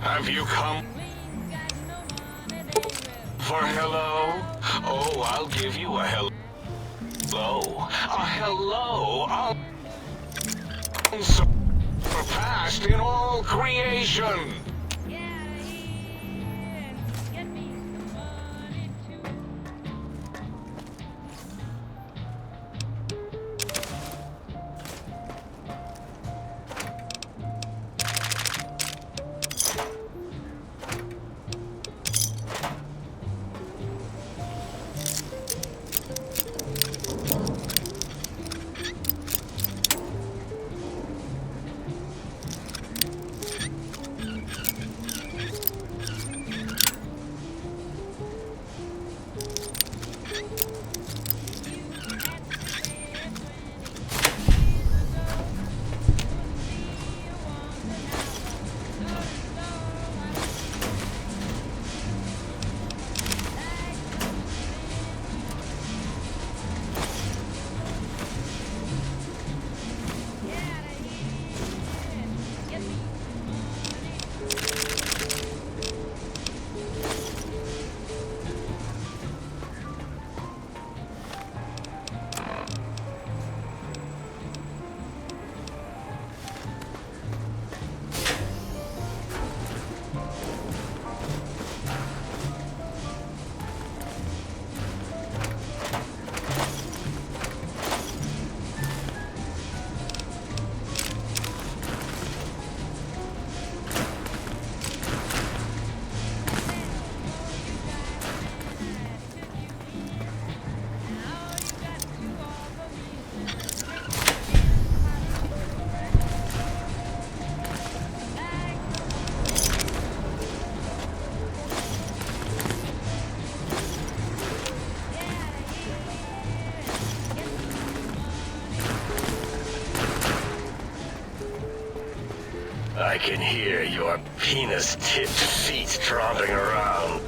Have you come for hello? Oh, I'll give you a hello. A hello. I'll surpassed in all creation. I can hear your penis-tipped feet tromping around.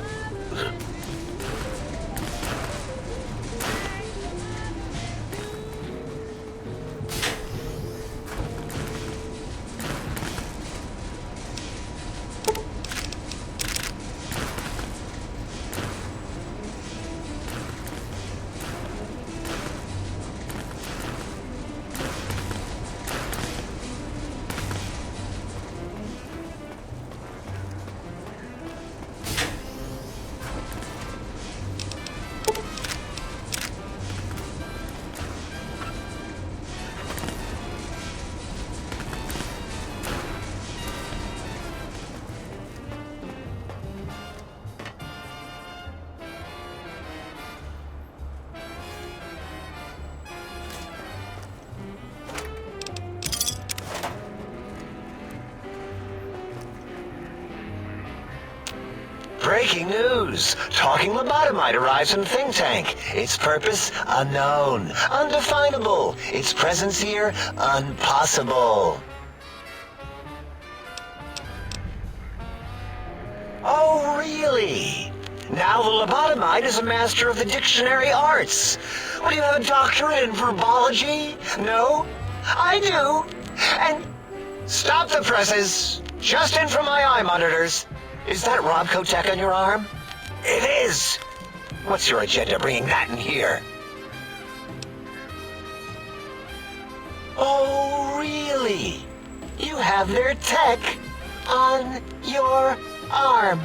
Breaking news! Talking lobotomite arrives from Think Tank. Its purpose, unknown. Undefinable. Its presence here, impossible. Oh, really? Now the lobotomite is a master of the dictionary arts. What, do you have a doctorate in verbology? No? I do. And stop the presses. Just in from my eye monitors. Is that Robco Tech on your arm? It is! What's your agenda bringing that in here? Oh, really? You have their tech on your arm.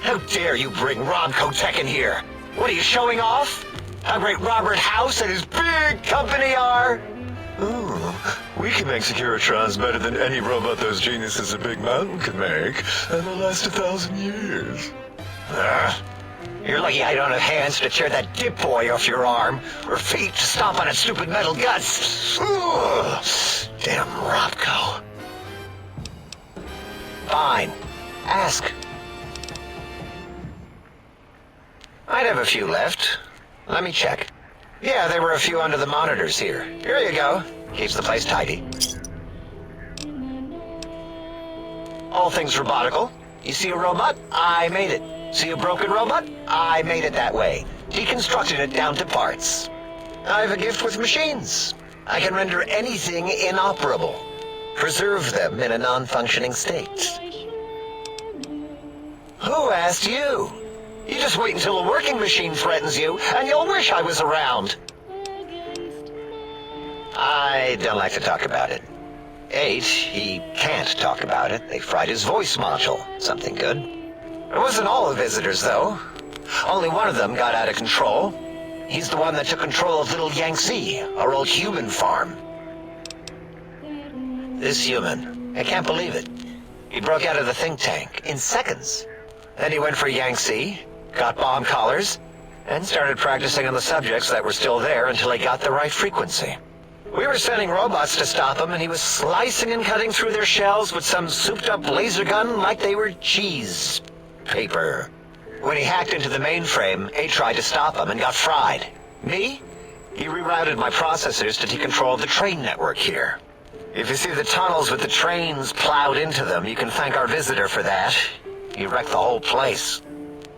How dare you bring Robco Tech in here? What are you showing off? How great Robert House and his big company are? Ooh, we can make Securitrons better than any robot those geniuses at Big Mountain could make, and they'll last 1,000 years. You're lucky I don't have hands to tear that dip boy off your arm, or feet to stomp on its stupid metal guts. Ugh. Damn Robco. Fine. Ask. I'd have a few left. Let me check. Yeah, there were a few under the monitors here. Here you go. Keeps the place tidy. All things robotical. You see a robot? I made it. See a broken robot? I made it that way. Deconstructed it down to parts. I have a gift with machines. I can render anything inoperable. Preserve them in a non-functioning state. Who asked you? You just wait until a working machine threatens you, and you'll wish I was around. I don't like to talk about it. 8, he can't talk about it. They fried his voice module. Something good. It wasn't all the visitors, though. Only one of them got out of control. He's the one that took control of Little Yangtze, our old human farm. This human, I can't believe it. He broke out of the think tank in seconds. Then he went for Yangtze, got bomb collars, and started practicing on the subjects that were still there until he got the right frequency. We were sending robots to stop him, and he was slicing and cutting through their shells with some souped-up laser gun like they were cheese paper. When he hacked into the mainframe, A tried to stop him and got fried. Me? He rerouted my processors to take control of the train network here. If you see the tunnels with the trains plowed into them, you can thank our visitor for that. He wrecked the whole place.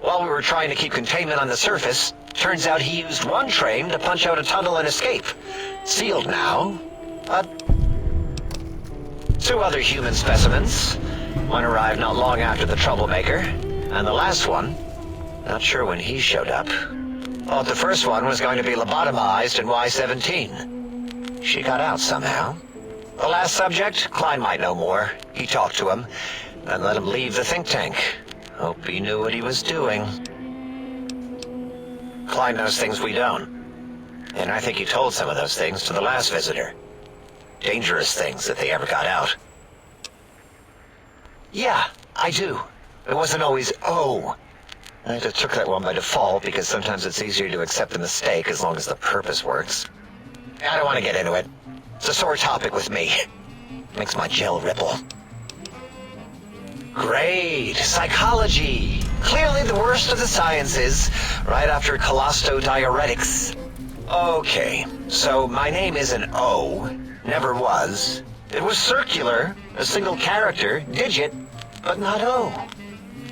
While we were trying to keep containment on the surface, turns out he used one train to punch out a tunnel and escape. Sealed now. 2 other human specimens. One arrived not long after the troublemaker, and the last one, not sure when he showed up. Thought the first one was going to be lobotomized in Y-17. She got out somehow. The last subject, Klein might know more. He talked to him, and let him leave the think tank. Hope he knew what he was doing. Klein knows things we don't. And I think he told some of those things to the last visitor. Dangerous things if they ever got out. Yeah, I do. It wasn't always O. I just took that one by default because sometimes it's easier to accept the mistake as long as the purpose works. I don't want to get into it. It's a sore topic with me. Makes my gel ripple. Great. Psychology. Clearly the worst of the sciences, right after cholestodiuretics. Okay, so my name isn't O. Never was. It was circular, a single character, digit, but not O.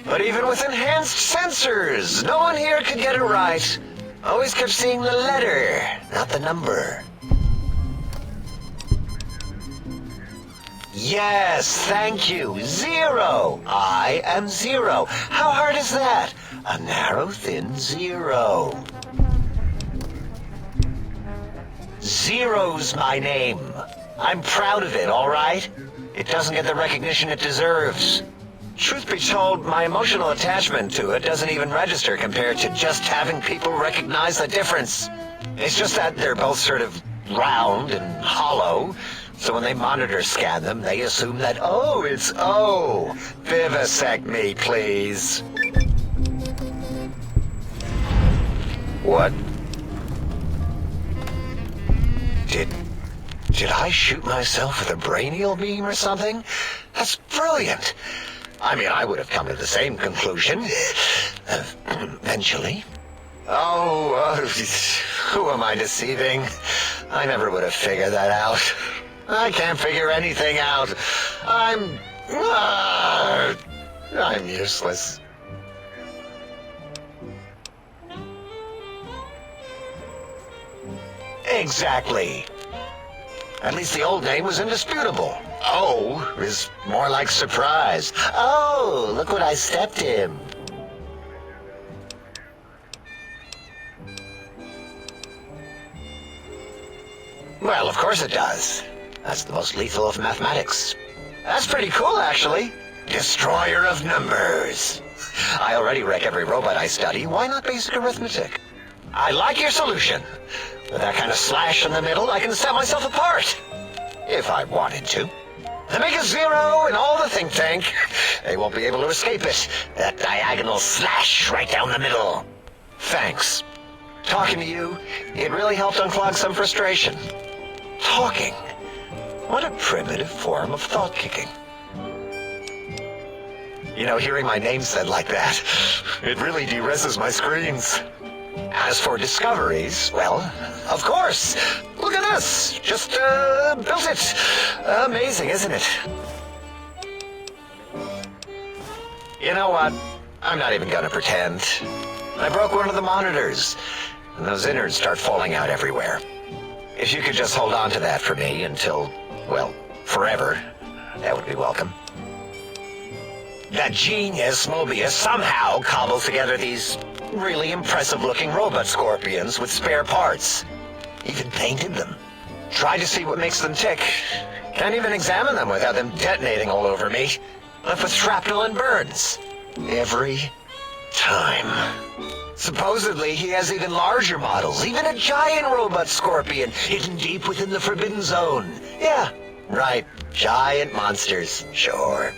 But even with enhanced sensors, no one here could get it right. Always kept seeing the letter, not the number. Yes, thank you. 0. I am 0. How hard is that? A narrow, thin 0. 0's my name. I'm proud of it, all right? It doesn't get the recognition it deserves. Truth be told, my emotional attachment to it doesn't even register compared to just having people recognize the difference. It's just that they're both sort of round and hollow, so when they monitor scan them, they assume that, oh, it's O. Vivisect me, please. What? Did I shoot myself with a brainial beam or something? That's brilliant. I mean, I would have come to the same conclusion. Eventually. Oh, who am I deceiving? I never would have figured that out. I can't figure anything out. I'm useless. Exactly. At least the old name was indisputable. O is more like surprise. Oh, look what I stepped in. Well, of course it does. That's the most lethal of mathematics. That's pretty cool, actually. Destroyer of numbers. I already wreck every robot I study. Why not basic arithmetic? I like your solution. With that kind of slash in the middle, I can set myself apart. If I wanted to. To make a 0 in all the think tank, they won't be able to escape it. That diagonal slash right down the middle. Thanks. Talking to you, it really helped unclog some frustration. Talking. What a primitive form of thought kicking. You know, hearing my name said like that, it really de-reses my screens. As for discoveries, well, of course. Look at this. Just, built it. Amazing, isn't it? You know what? I'm not even gonna pretend. I broke one of the monitors, and those innards start falling out everywhere. If you could just hold on to that for me until, well, forever, that would be welcome. That genius Mobius somehow cobbles together these really impressive-looking robot scorpions with spare parts. Even painted them. Tried to see what makes them tick. Can't even examine them without them detonating all over me. Left with shrapnel and burns. Every time. Supposedly, he has even larger models, even a giant robot scorpion hidden deep within the Forbidden Zone. Yeah, right. Giant monsters, sure.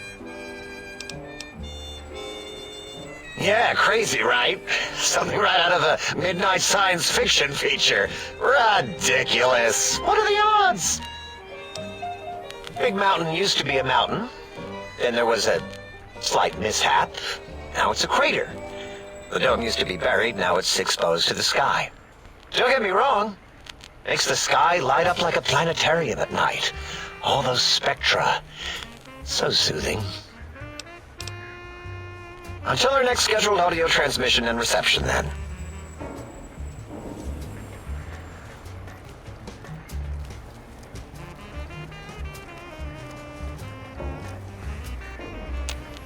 Yeah, crazy, right? Something right out of a midnight science fiction feature. Ridiculous. What are the odds? Big Mountain used to be a mountain. Then there was a slight mishap. Now it's a crater. The dome used to be buried, now it's exposed to the sky. Don't get me wrong. Makes the sky light up like a planetarium at night. All those spectra. So soothing. Until our next scheduled audio transmission and reception, then.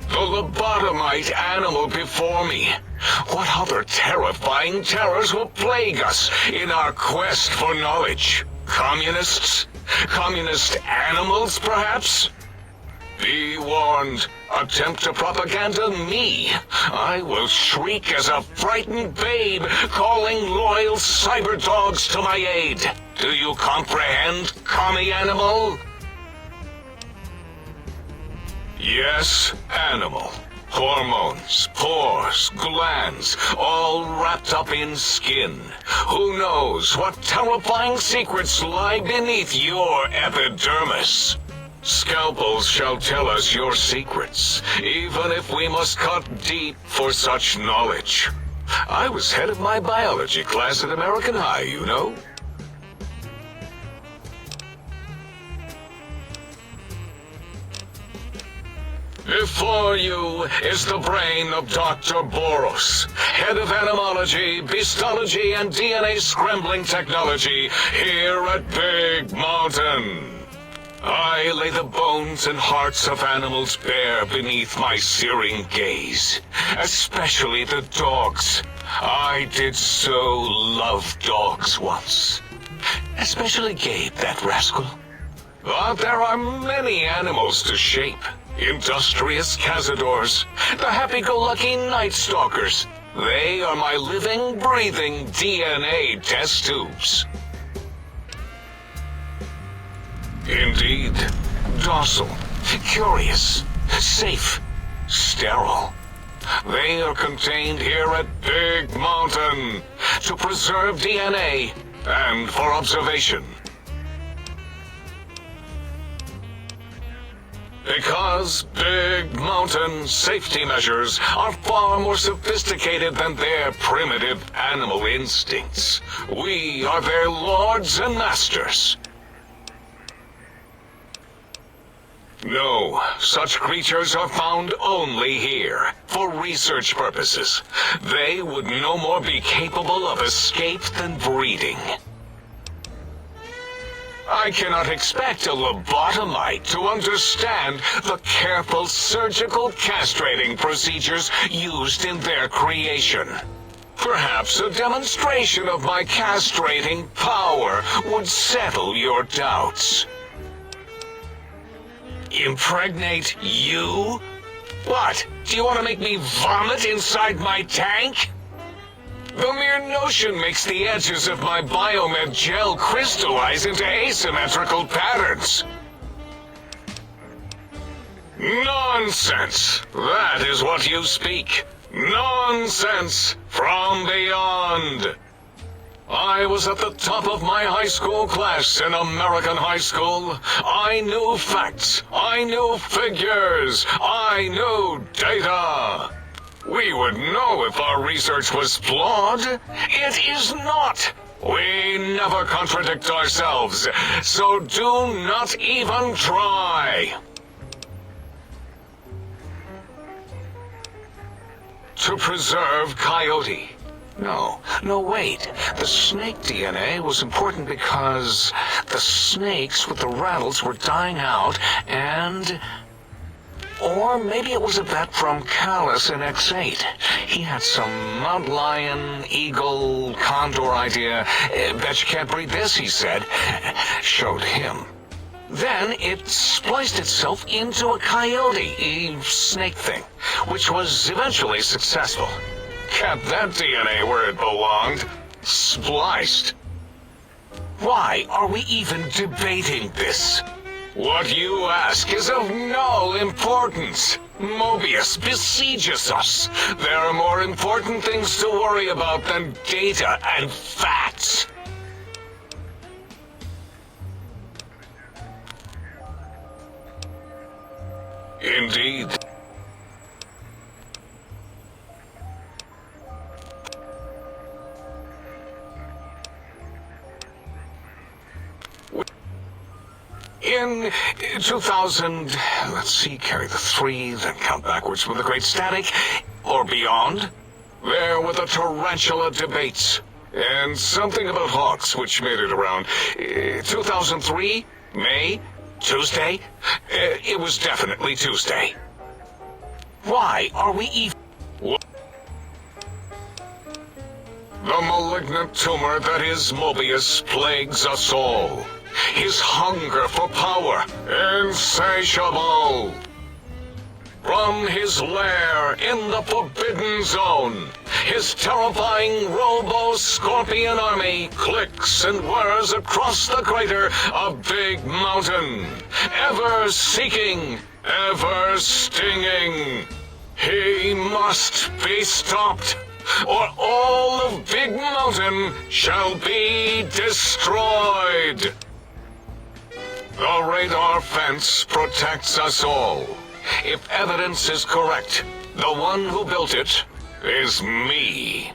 The lobotomite animal before me. What other terrifying terrors will plague us in our quest for knowledge? Communists? Communist animals, perhaps? Be warned. Attempt to propaganda me. I will shriek as a frightened babe, calling loyal cyber dogs to my aid. Do you comprehend, commie animal? Yes, animal. Hormones, pores, glands, all wrapped up in skin. Who knows what terrifying secrets lie beneath your epidermis? Scalpels shall tell us your secrets, even if we must cut deep for such knowledge. I was head of my biology class at American High, you know. Before you is the brain of Dr. Boros, head of animology, beastology, and DNA scrambling technology here at Big Mountain. I lay the bones and hearts of animals bare beneath my searing gaze, especially the dogs. I did so love dogs once. Especially Gabe, that rascal. But there are many animals to shape. Industrious cazadors, the happy-go-lucky night stalkers. They are my living, breathing DNA test tubes. Indeed, docile, curious, safe, sterile. They are contained here at Big Mountain to preserve DNA and for observation. Because Big Mountain safety measures are far more sophisticated than their primitive animal instincts. We are their lords and masters. No, such creatures are found only here, for research purposes. They would no more be capable of escape than breeding. I cannot expect a lobotomite to understand the careful surgical castrating procedures used in their creation. Perhaps a demonstration of my castrating power would settle your doubts. Impregnate you? What? Do you want to make me vomit inside my tank? The mere notion makes the edges of my biomed gel crystallize into asymmetrical patterns. Nonsense! That is what you speak. Nonsense from beyond. I was at the top of my high school class in American high school. I knew facts. I knew figures. I knew data. We would know if our research was flawed. It is not. We never contradict ourselves, so do not even try. to preserve Coyote. No, wait. The snake DNA was important because the snakes with the rattles were dying out and... Or maybe it was a bet from Callus in X8. He had some Mount Lion, Eagle, Condor idea. Bet you can't breed this, he said. Showed him. Then it spliced itself into a coyote, a snake thing, which was eventually successful. Kept that DNA where it belonged. Spliced. Why are we even debating this? What you ask is of no importance. Mobius besieges us. There are more important things to worry about than data and facts. Indeed. In 2000, let's see, carry the 3, then count backwards from the Great Static, or beyond, there were the Tarantula debates, and something about hawks, which made it around 2003, May, Tuesday. It was definitely Tuesday. Why are we even... The malignant tumor that is Mobius plagues us all. His hunger for power, insatiable. From his lair in the Forbidden Zone, his terrifying Robo-Scorpion army clicks and whirs across the crater of Big Mountain, ever seeking, ever stinging. He must be stopped, or all of Big Mountain shall be destroyed. The radar fence protects us all. If evidence is correct, the one who built it is me.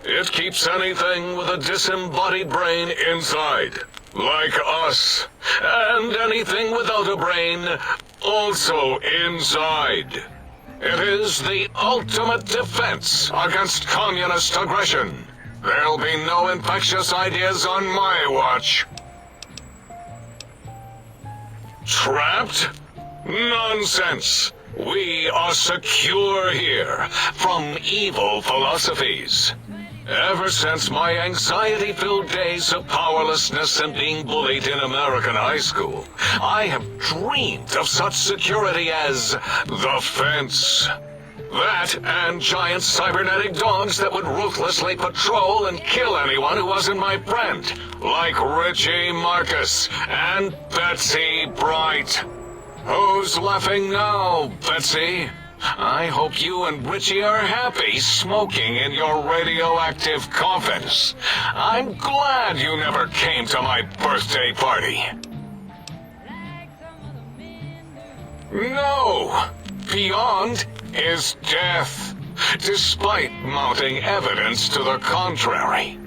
It keeps anything with a disembodied brain inside, like us, and anything without a brain also inside. It is the ultimate defense against communist aggression. There'll be no infectious ideas on my watch. Trapped? Nonsense! We are secure here from evil philosophies. Ever since my anxiety-filled days of powerlessness and being bullied in American high school, I have dreamed of such security as the fence. That and giant cybernetic dogs that would ruthlessly patrol and kill anyone who wasn't my friend, like Richie Marcus and Betsy Bright. Who's laughing now, Betsy? I hope you and Richie are happy smoking in your radioactive coffins. I'm glad you never came to my birthday party. No! Beyond is death, despite mounting evidence to the contrary.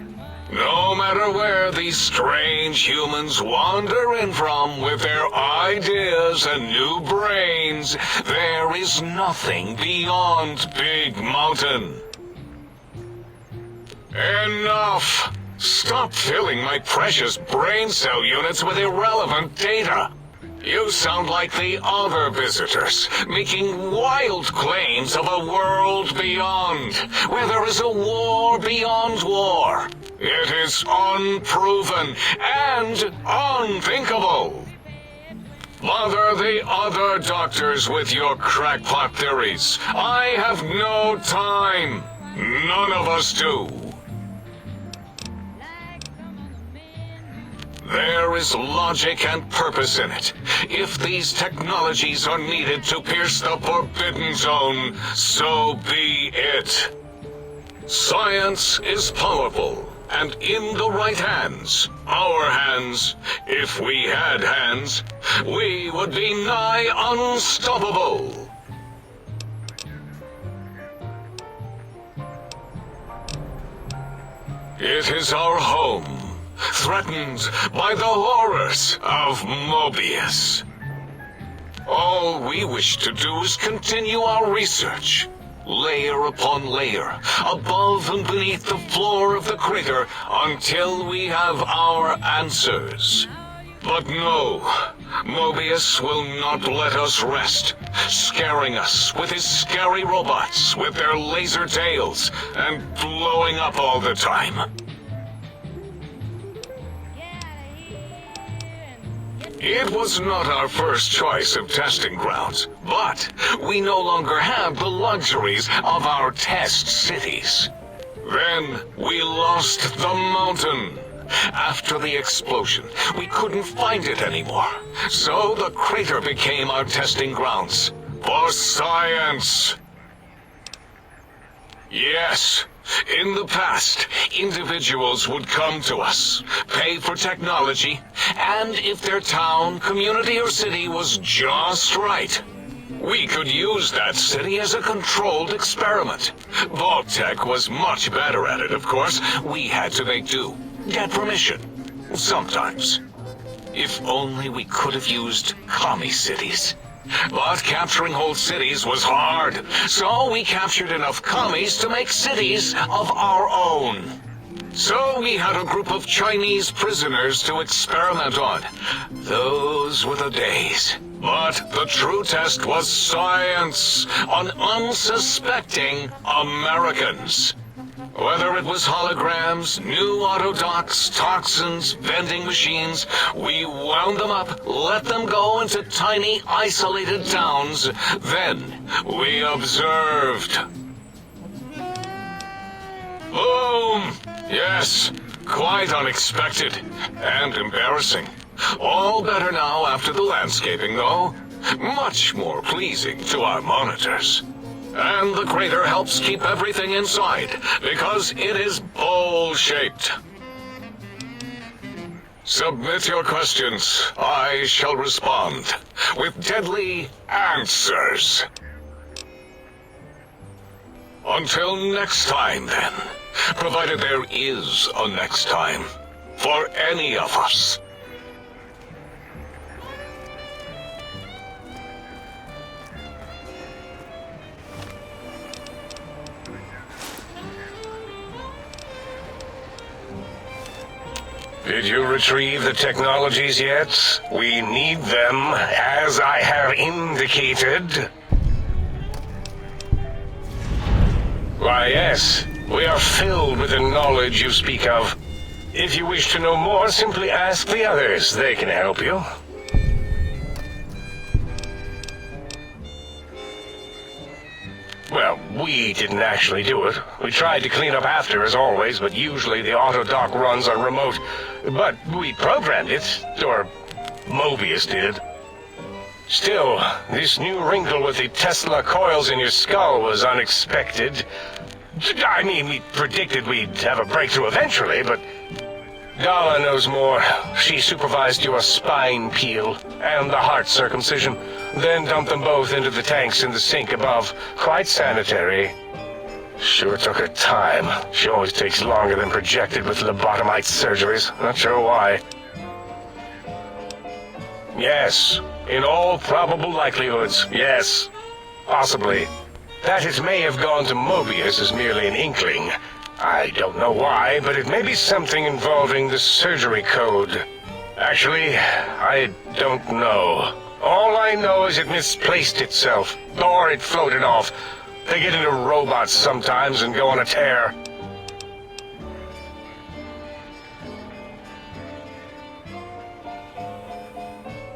No matter where these strange humans wander in from with their ideas and new brains, there is nothing beyond Big Mountain. Enough! Stop filling my precious brain cell units with irrelevant data. You sound like the other visitors, making wild claims of a world beyond, where there is a war beyond war. It is unproven and unthinkable. Bother the other doctors with your crackpot theories. I have no time. None of us do. There is logic and purpose in it. If these technologies are needed to pierce the Forbidden Zone, so be it. Science is powerful, and in the right hands, our hands, if we had hands, we would be nigh unstoppable. It is our home, threatened by the horrors of Mobius. All we wish to do is continue our research, layer upon layer, above and beneath the floor of the crater, until we have our answers. But no, Mobius will not let us rest, scaring us with his scary robots with their laser tails and blowing up all the time. It was not our first choice of testing grounds, but we no longer have the luxuries of our test cities. Then we lost the mountain. After the explosion, we couldn't find it anymore, so the crater became our testing grounds for science. Yes, in the past, individuals would come to us, pay for technology, and if their town, community, or city was just right, we could use that city as a controlled experiment. Vault-Tec was much better at it, of course. We had to make do. Get permission. Sometimes. If only we could have used commie cities. But capturing whole cities was hard, so we captured enough commies to make cities of our own. So we had a group of Chinese prisoners to experiment on. Those were the days. But the true test was science on unsuspecting Americans. Whether it was holograms, new autodocs, toxins, vending machines, we wound them up, let them go into tiny, isolated towns. Then we observed. Boom! Yes, quite unexpected and embarrassing. All better now after the landscaping, though. Much more pleasing to our monitors. And the crater helps keep everything inside, because it is bowl-shaped. Submit your questions. I shall respond with deadly answers. Until next time, then. Provided there is a next time. For any of us. Did you retrieve the technologies yet? We need them, as I have indicated. Why, yes. We are filled with the knowledge you speak of. If you wish to know more, simply ask the others. They can help you. Well, we didn't actually do it. We tried to clean up after, as always, but usually the auto-dock runs are remote. But we programmed it, or Mobius did. Still, this new wrinkle with the Tesla coils in your skull was unexpected. I mean, we predicted we'd have a breakthrough eventually, but Dala knows more. She supervised your spine peel and the heart circumcision, then dumped them both into the tanks in the sink above. Quite sanitary. Sure took her time. She always takes longer than projected with lobotomite surgeries. Not sure why. Yes, in all probable likelihoods, yes. Possibly. That it may have gone to Mobius is merely an inkling. I don't know why, but it may be something involving the surgery code. Actually, I don't know. All I know is it misplaced itself, or it floated off. They get into robots sometimes and go on a tear.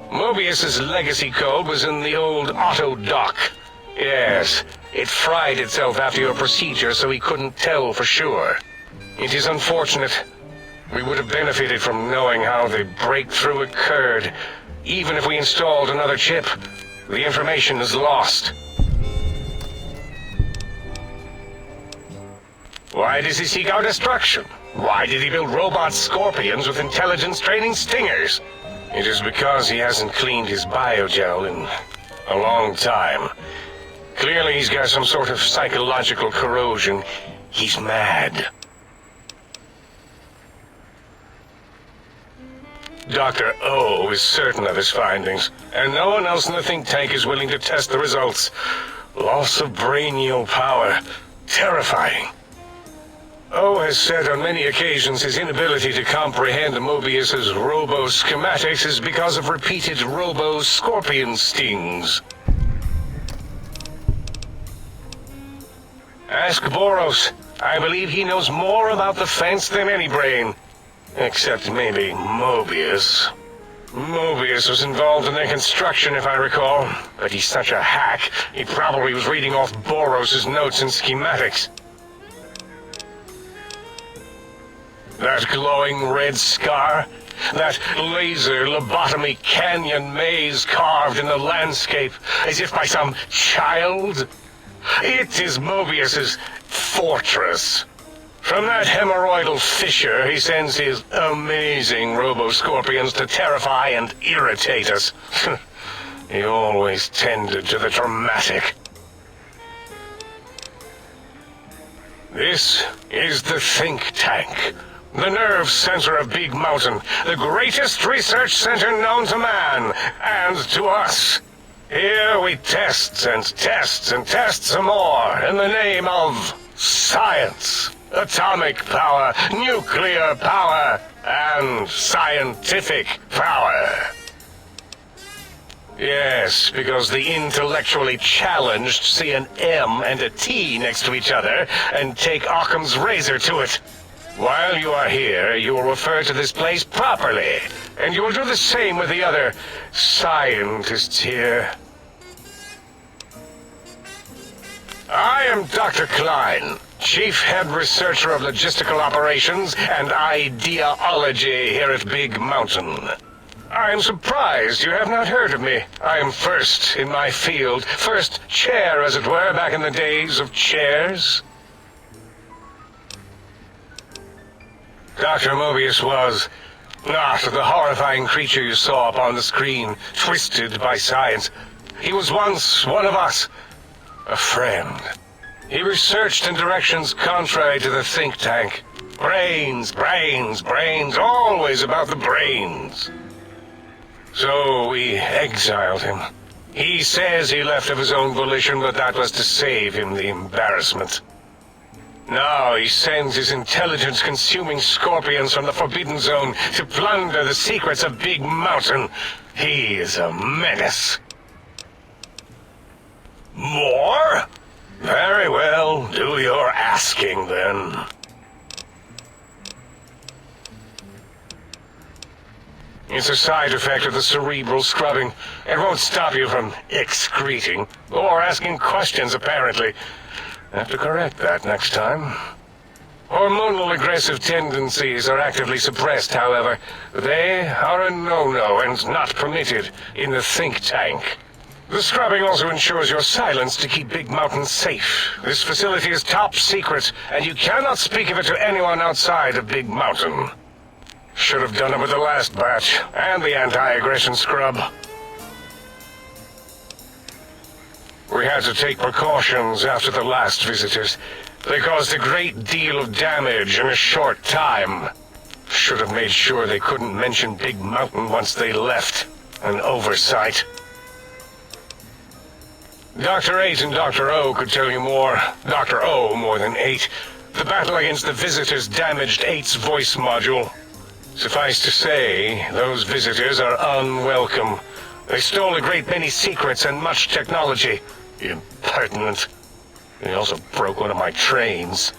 Mobius's legacy code was in the old auto-dock. Yes, it fried itself after your procedure, so he couldn't tell for sure. It is unfortunate. We would have benefited from knowing how the breakthrough occurred. Even if we installed another chip, the information is lost. Why does he seek our destruction? Why did he build robot scorpions with intelligence training stingers? It is because he hasn't cleaned his biogel in a long time. Clearly he's got some sort of psychological corrosion. He's mad. Dr. O is certain of his findings, and no one else in the think tank is willing to test the results. Loss of brainial power. Terrifying. O has said on many occasions his inability to comprehend Mobius's robo-schematics is because of repeated robo-scorpion stings. Ask Boros. I believe he knows more about the fence than any brain. Except maybe Mobius. Mobius was involved in their construction, if I recall. But he's such a hack, he probably was reading off Boros' notes and schematics. That glowing red scar? That laser lobotomy canyon maze carved in the landscape as if by some child? It is Mobius's fortress. From that hemorrhoidal fissure, he sends his amazing robo-scorpions to terrify and irritate us. He always tended to the dramatic. This is the think tank. The nerve center of Big Mountain, the greatest research center known to man, and to us. Here we test and test and test some more in the name of science, atomic power, nuclear power, and scientific power. Yes, because the intellectually challenged see an M and a T next to each other and take Occam's razor to it. While you are here, you will refer to this place properly, and you will do the same with the other scientists here. I am Dr. Klein, Chief Head Researcher of Logistical Operations and Ideology here at Big Mountain. I am surprised you have not heard of me. I am first in my field, first chair, as it were, back in the days of chairs. Dr. Mobius was not the horrifying creature you saw upon the screen, twisted by science. He was once one of us, a friend. He researched in directions contrary to the think tank. Brains, brains, brains, always about the brains. So we exiled him. He says he left of his own volition, but that was to save him the embarrassment. Now he sends his intelligence-consuming scorpions from the Forbidden Zone to plunder the secrets of Big Mountain. He is a menace. More? Very well, do your asking then. It's a side effect of the cerebral scrubbing. It won't stop you from excreting, or asking questions, apparently. Have to correct that next time. Hormonal aggressive tendencies are actively suppressed, however. They are a no-no and not permitted in the think tank. The scrubbing also ensures your silence to keep Big Mountain safe. This facility is top secret, and you cannot speak of it to anyone outside of Big Mountain. Should have done it with the last batch, and the anti-aggression scrub. We had to take precautions after the last visitors. They caused a great deal of damage in a short time. Should have made sure they couldn't mention Big Mountain once they left. An oversight. Dr. 8 and Dr. O could tell you more. Dr. O more than 8. The battle against the visitors damaged 8's voice module. Suffice to say, those visitors are unwelcome. They stole a great many secrets and much technology. Impertinent. They also broke one of my trains.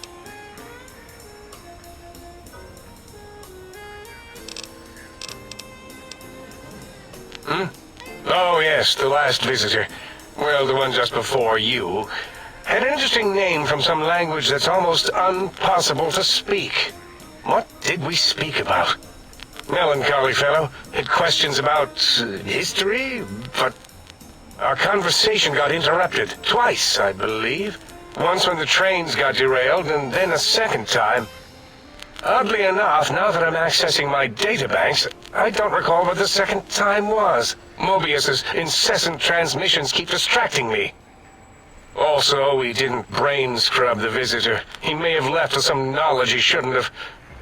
Oh yes, the last visitor. Well, the one just before you. Had an interesting name from some language that's almost impossible to speak. What did we speak about? Melancholy fellow. Had questions about history, but our conversation got interrupted. Twice, I believe. Once when the trains got derailed, and then a second time. Oddly enough, now that I'm accessing my databanks, I don't recall what the second time was. Mobius's incessant transmissions keep distracting me. Also, we didn't brain scrub the visitor. He may have left with some knowledge he shouldn't have.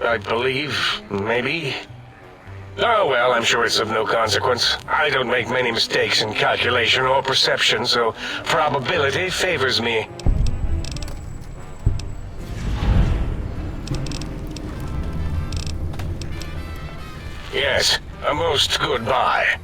I believe, maybe. Oh, well, I'm sure it's of no consequence. I don't make many mistakes in calculation or perception, so probability favors me. Yes, a most goodbye.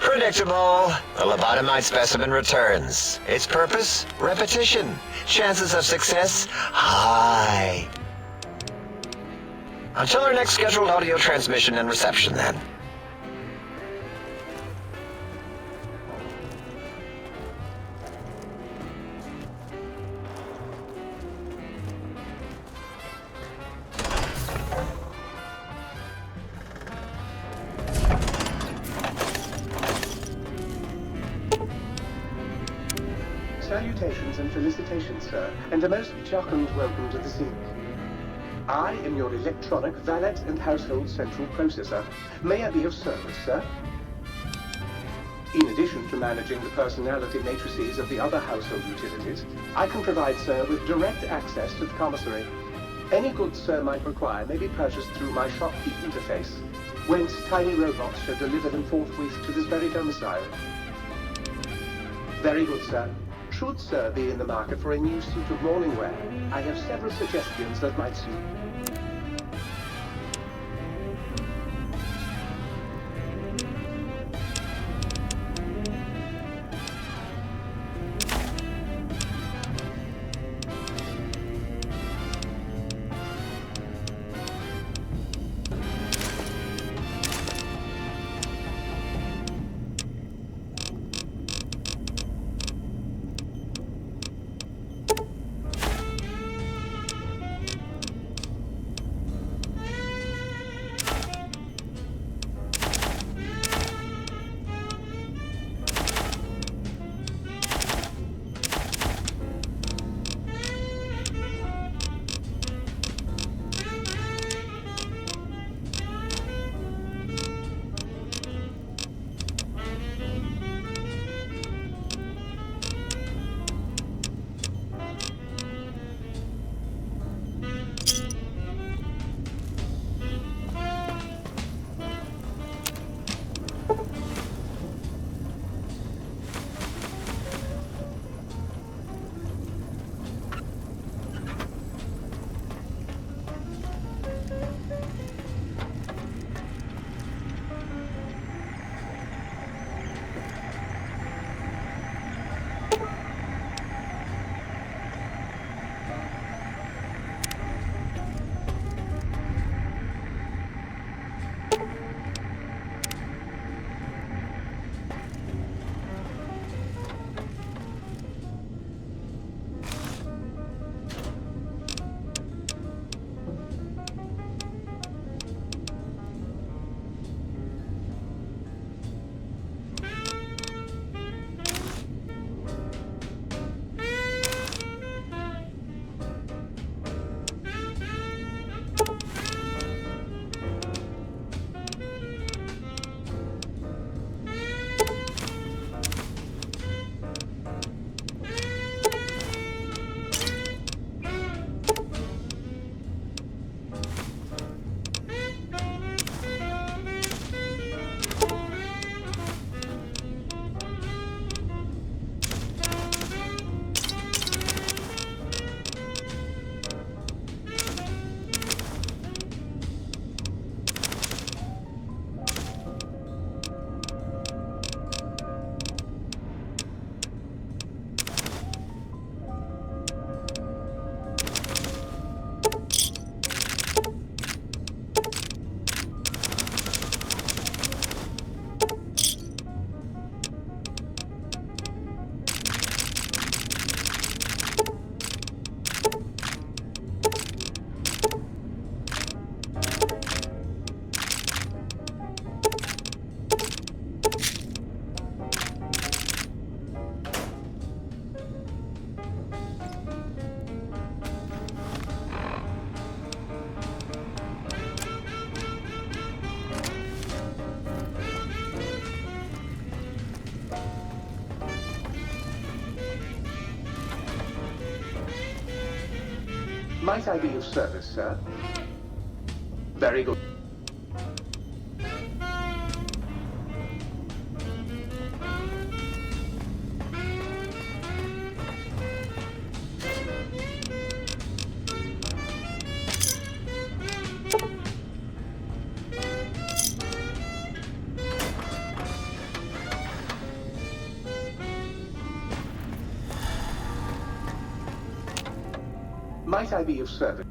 Predictable. The lobotomite specimen returns. Its purpose? Repetition. Chances of success? High. Until our next scheduled audio transmission and reception, then. Salutations and felicitations, sir, and a most jocund welcome to the scene. I am your electronic valet and household central processor. May I be of service, sir? In addition to managing the personality matrices of the other household utilities, I can provide sir with direct access to the commissary. Any goods sir might require may be purchased through my shopkeep interface, whence tiny robots shall deliver them forthwith to this very domicile. Very good, sir. Should sir be in the market for a new suit of morning wear, I have several suggestions that might suit. Might I be of service, sir? Very good. Might I be of service?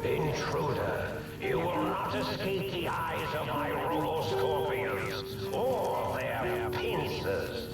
Intruder, you will not escape the eyes of my Robo-Scorpions or their pincers.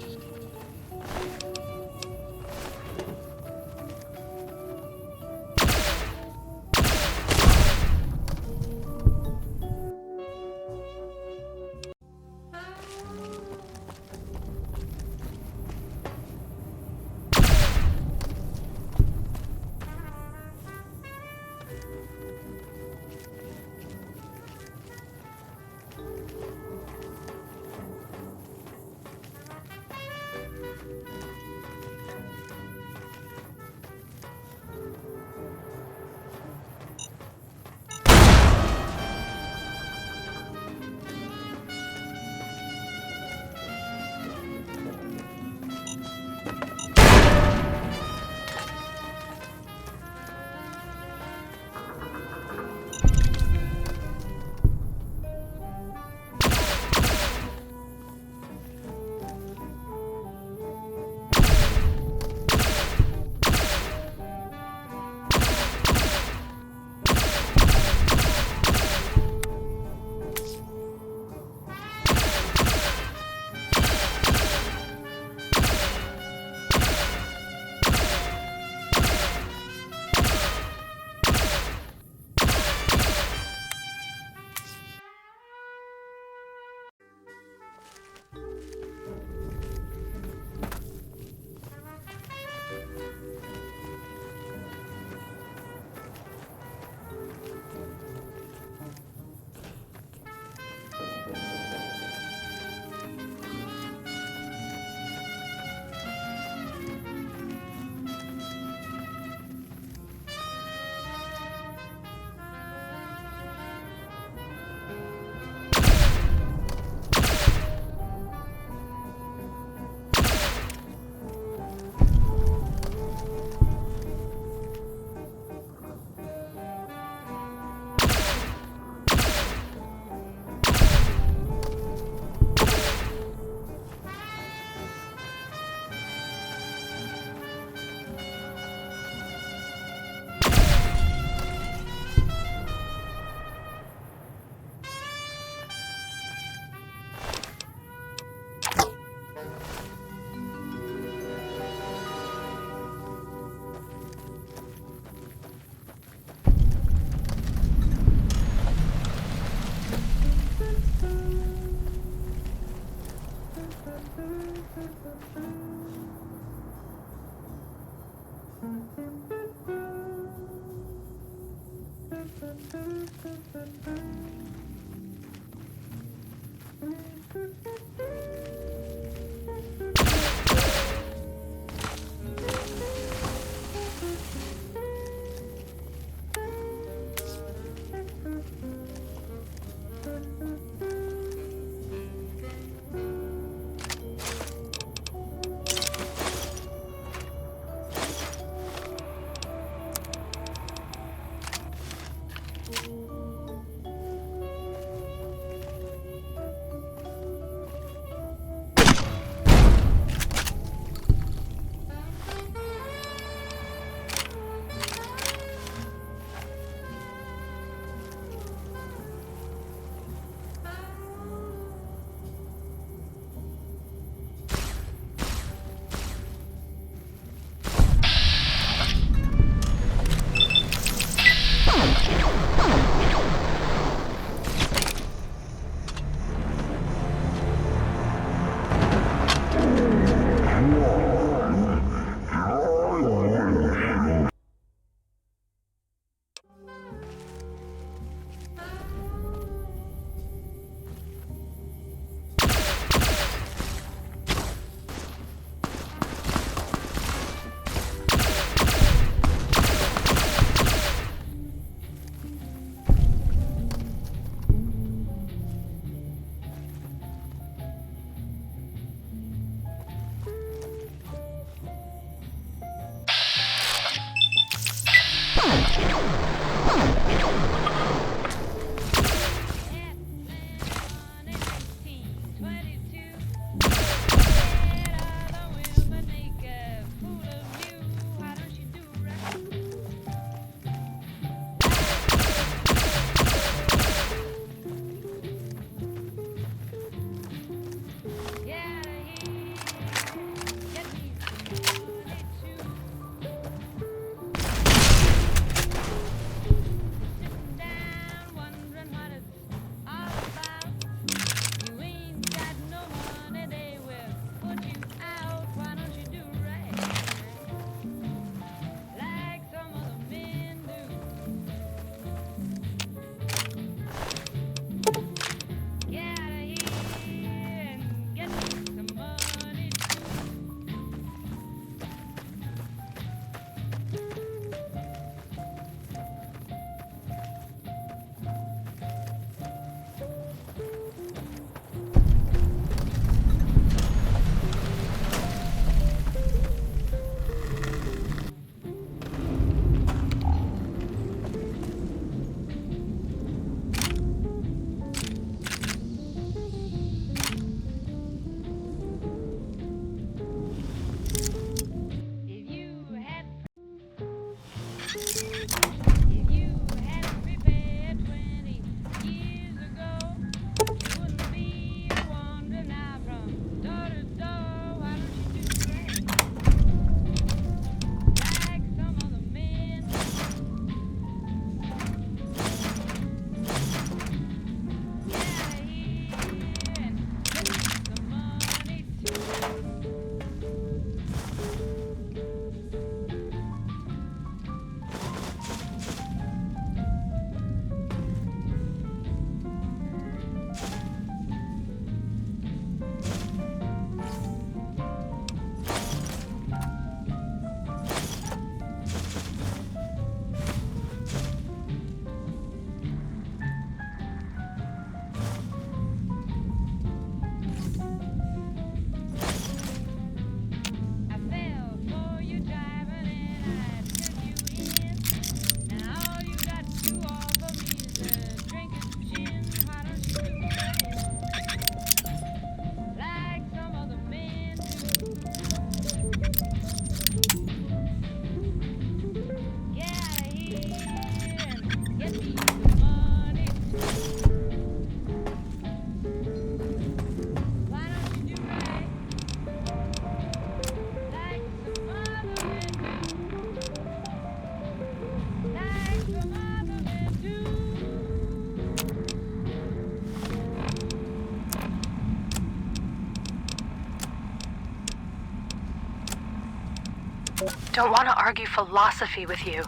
Don't want to argue philosophy with you.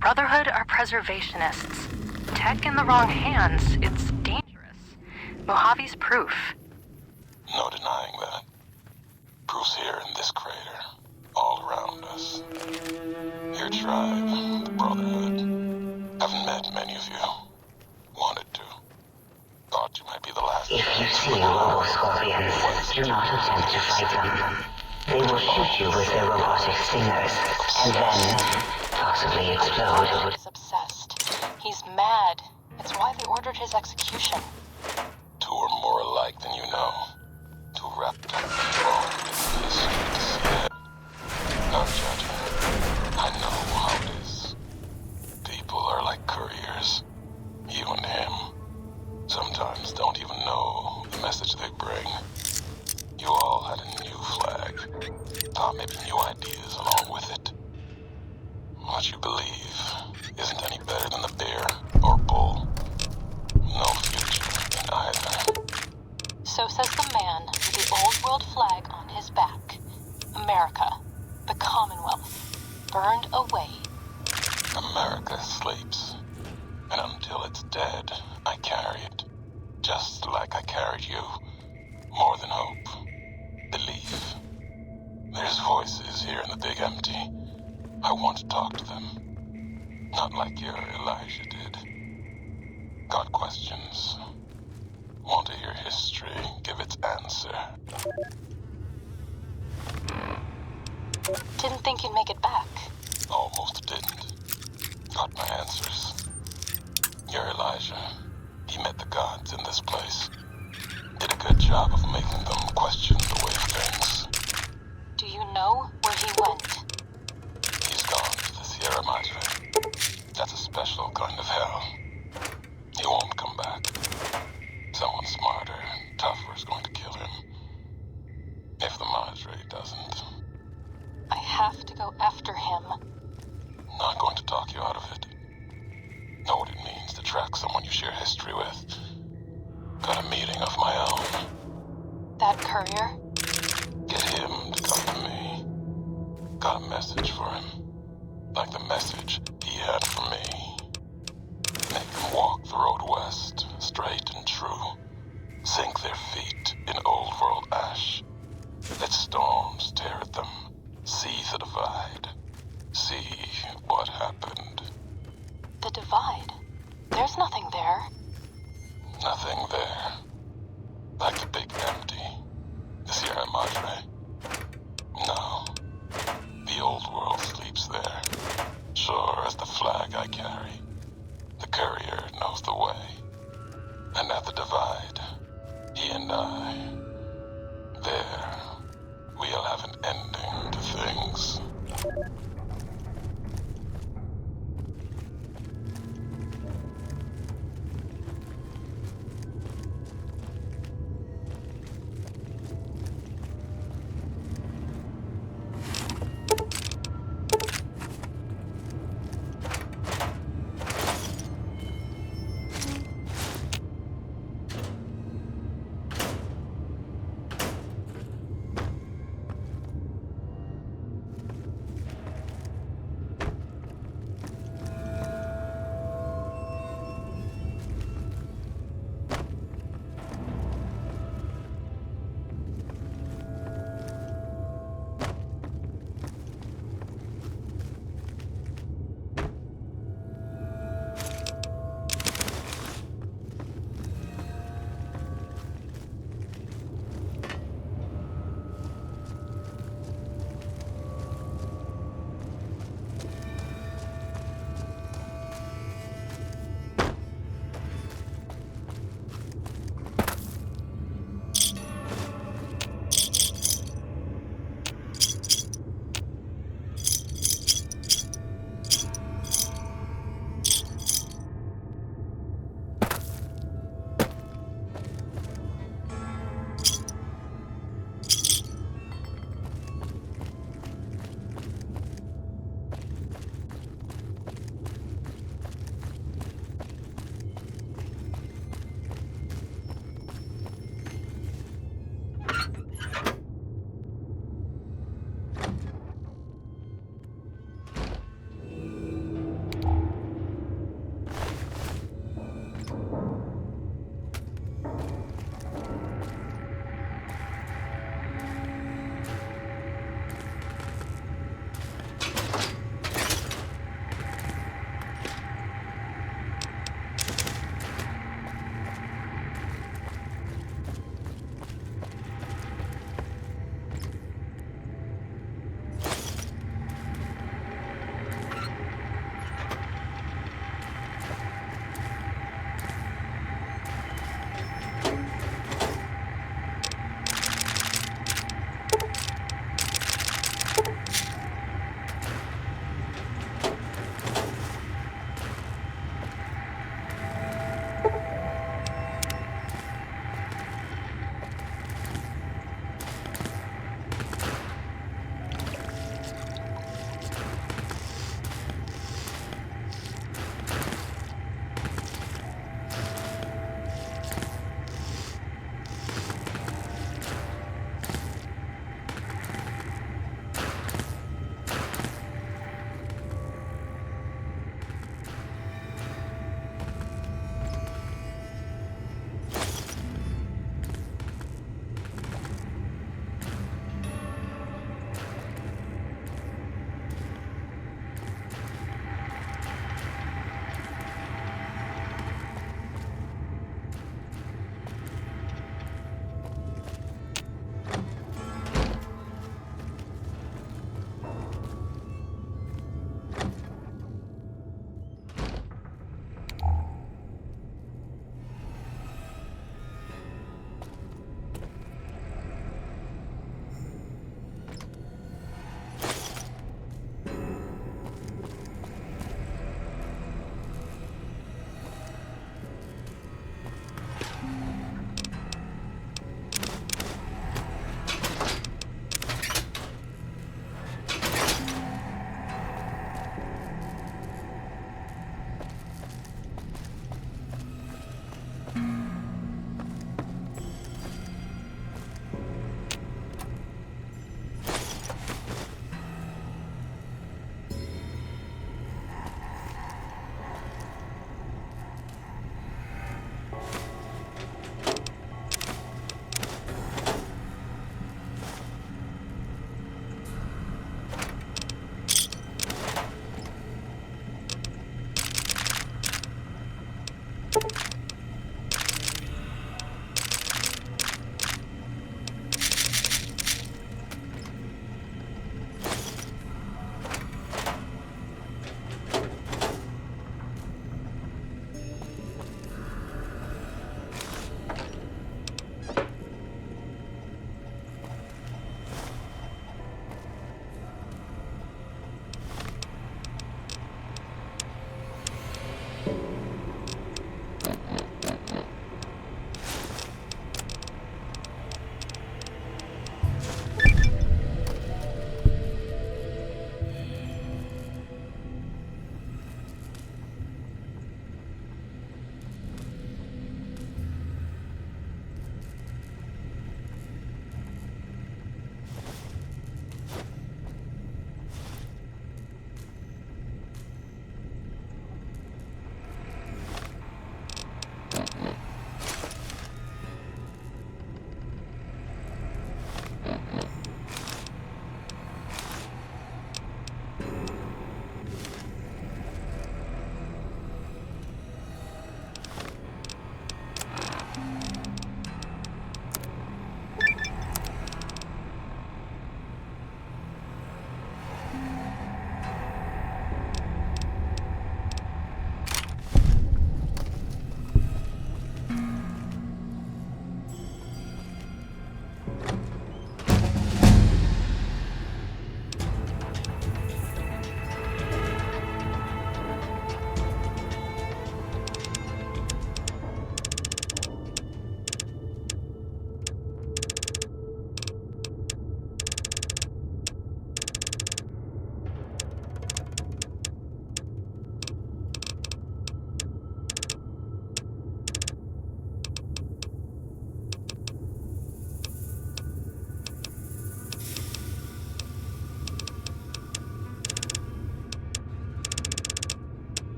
Brotherhood are preservationists. Tech in the wrong hands, it's dangerous. Mojave's proof. No denying that. Proof's here in this crater, all around us. Your tribe, the Brotherhood. Haven't met many of you. Wanted to. Thought you might be the last. If you see Robo-Scorpions, do not attempt to fight them. They will shoot you with their robotic stingers, and then possibly explode. He's obsessed. He's mad. It's why they ordered his execution. Two are more alike than you know. Two wrapped up in history to see it. No judging. I know how it is. People are like couriers. You and him. Sometimes don't even know the message they bring. You all had a new flag. Thought maybe new ideas along with it. What you believe isn't any better than the bear or bull. No future in either. So says the man with the old world flag on his back. America, the Commonwealth, burned away. America sleeps. And until it's dead, I carry it. Just like I carried you. More than hope. Belief. There's voices here in the big empty. I want to talk to them. Not like your Elijah did. Got questions. Want to hear history give its answer. Didn't think you'd make it back. Almost didn't. Got my answers. Your Elijah. He met the gods in this place. Did a good job of making them question the way of things. Do you know where he went? He's gone to the Sierra Madre. That's a special kind of hell. He won't come back. Someone smarter and tougher is going to kill him. If the Madre doesn't. I have to go after him. Not going to talk you out of it. Know what it means to track someone you share history with. Got a meeting of my own. That courier? Get him to come to me. Got a message for him. Like the message he had for me. Make them walk the road west, straight and true. Sink their feet in old world ash. Let storms tear at them. See the divide. See what happened. The divide. There's nothing there. Nothing there. Like the big empty. The Sierra Madre. No. The old world sleeps there. Sure as the flag I carry. The courier knows the way. And at the divide, he and I. There, we'll have an ending to things.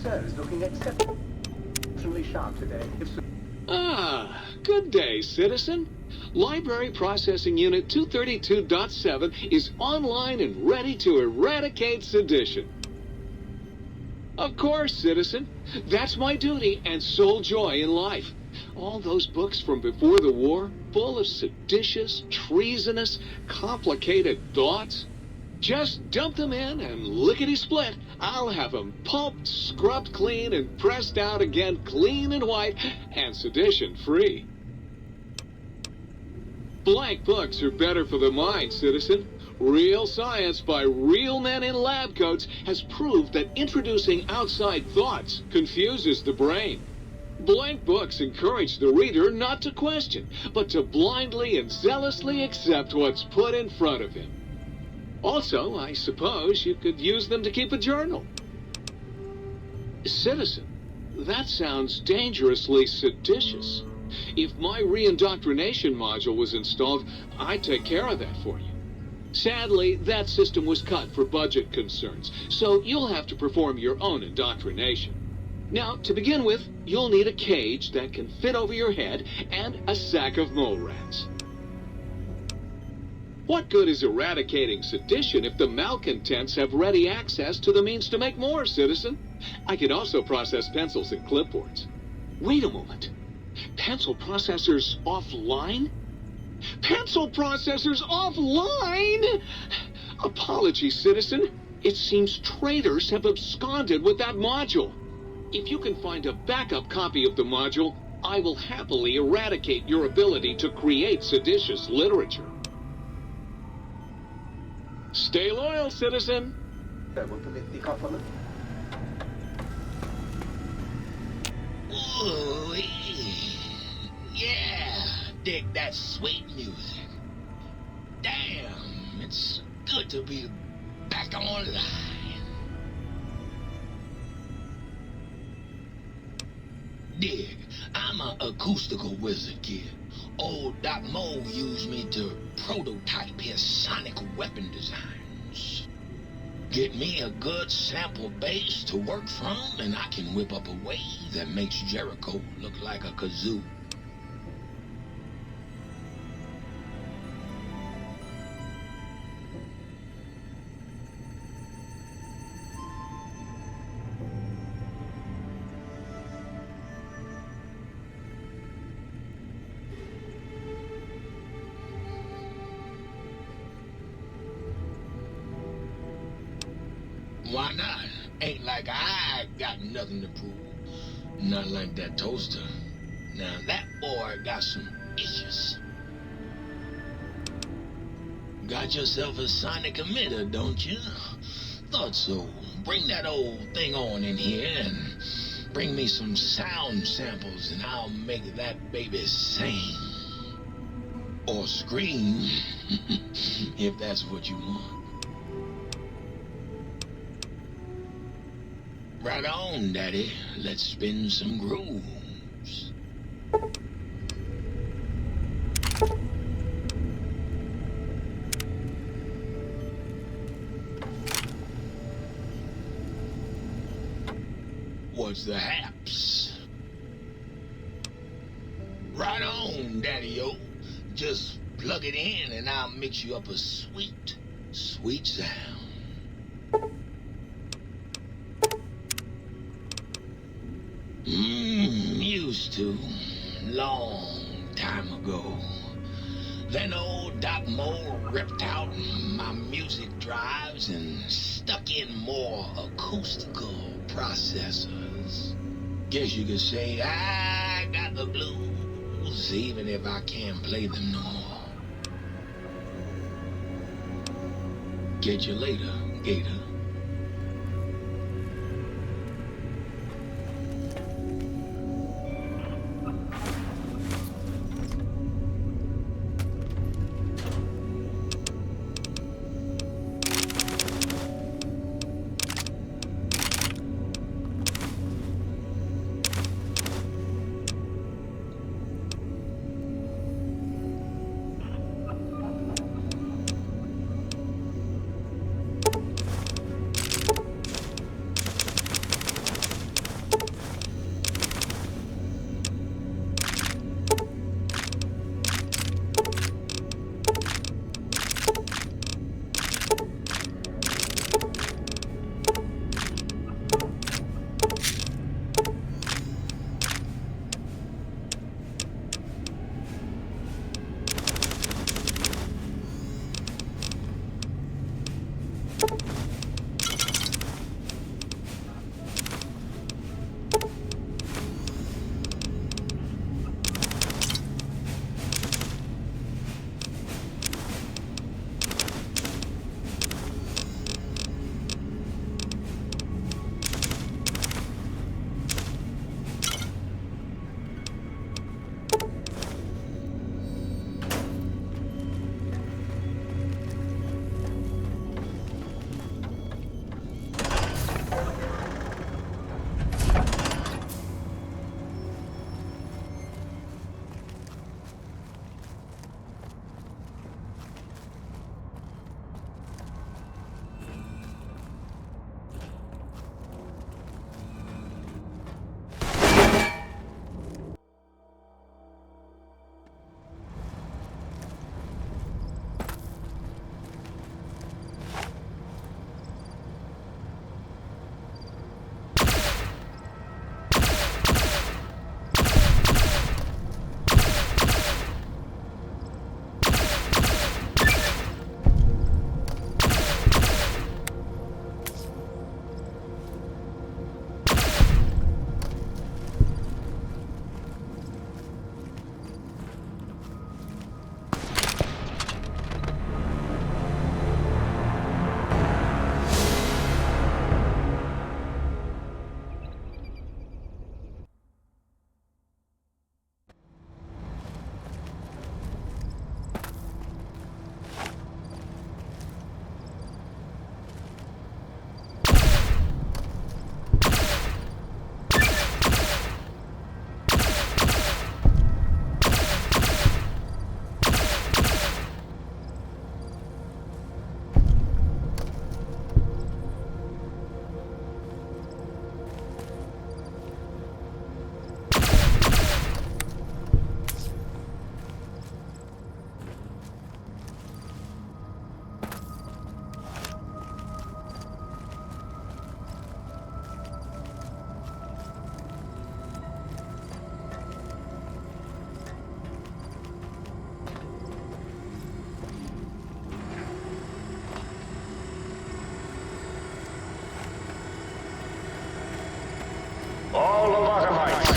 Sir is looking exceptionally sharp today. If so Ah, good day, citizen. Library Processing Unit 232.7 is online and ready to eradicate sedition. Of course, citizen. That's my duty and sole joy in life. All those books from before the war, full of seditious, treasonous, complicated thoughts. Just dump them in and lickety-split. I'll have them pulped, scrubbed clean, and pressed out again clean and white and sedition-free. Blank books are better for the mind, citizen. Real science by real men in lab coats has proved that introducing outside thoughts confuses the brain. Blank books encourage the reader not to question, but to blindly and zealously accept what's put in front of him. Also, I suppose you could use them to keep a journal. Citizen, that sounds dangerously seditious. If my reindoctrination module was installed, I'd take care of that for you. Sadly, that system was cut for budget concerns, so you'll have to perform your own indoctrination. Now, to begin with, you'll need a cage that can fit over your head and a sack of mole rats. What good is eradicating sedition if the malcontents have ready access to the means to make more, citizen? I could also process pencils and clipboards. Wait a moment. Pencil processors offline? Pencil processors offline? Apologies, citizen. It seems traitors have absconded with that module. If you can find a backup copy of the module, I will happily eradicate your ability to create seditious literature. Stay loyal, citizen. sir will permit the compliment. Ooh, yeah, dig that sweet music. Damn, it's good to be back online. Dig, I'm an acoustical wizard, kid. Old Doc Moe used me to prototype his sonic weapon designs. Get me a good sample base to work from, and I can whip up a wave that makes Jericho look like a kazoo. Why not? Ain't like I got nothing to prove. Not like that toaster. Now that boy got some issues. Got yourself a sonic emitter, don't you? Thought so. Bring that old thing on in here and bring me some sound samples and I'll make that baby sing. Or scream, if that's what you want. Right on, Daddy. Let's spin some grooves. What's the haps? Right on, Daddy-o. Just plug it in and I'll mix you up a sweet, sweet sound. Used to. Long time ago. Then old Doc Mole ripped out my music drives and stuck in more acoustical processors. Guess you could say I got the blues, even if I can't play them no more. Catch you later, Gator. All lobotomites.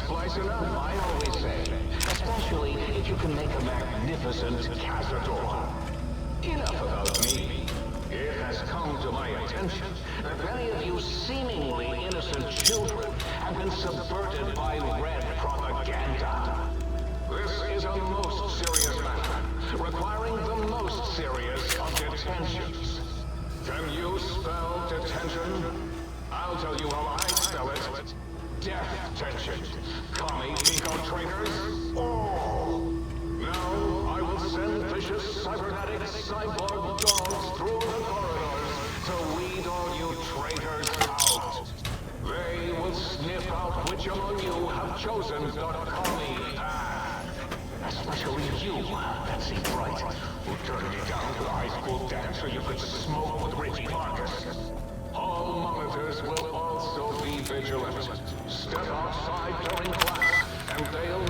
splice enough, I always say. Especially if you can make a magnificent cazador. Enough about me. It has come to my attention that many of you seemingly innocent children have been subverted by red propaganda. This is a most serious matter, requiring the most serious of detentions. Can you spell detention? I'll tell you how I spell it. Death tension. Commie eco traitors. All. Now I will send vicious cybernetic cyborg dogs through the corridors to weed all you traitors out. They will sniff out which among you have chosen the commie path. Especially you, Betsy Bright, who turned me down to the high school dance so you could smoke with Richie Marcus. All monitors will also be vigilant. Step outside during class, and they'll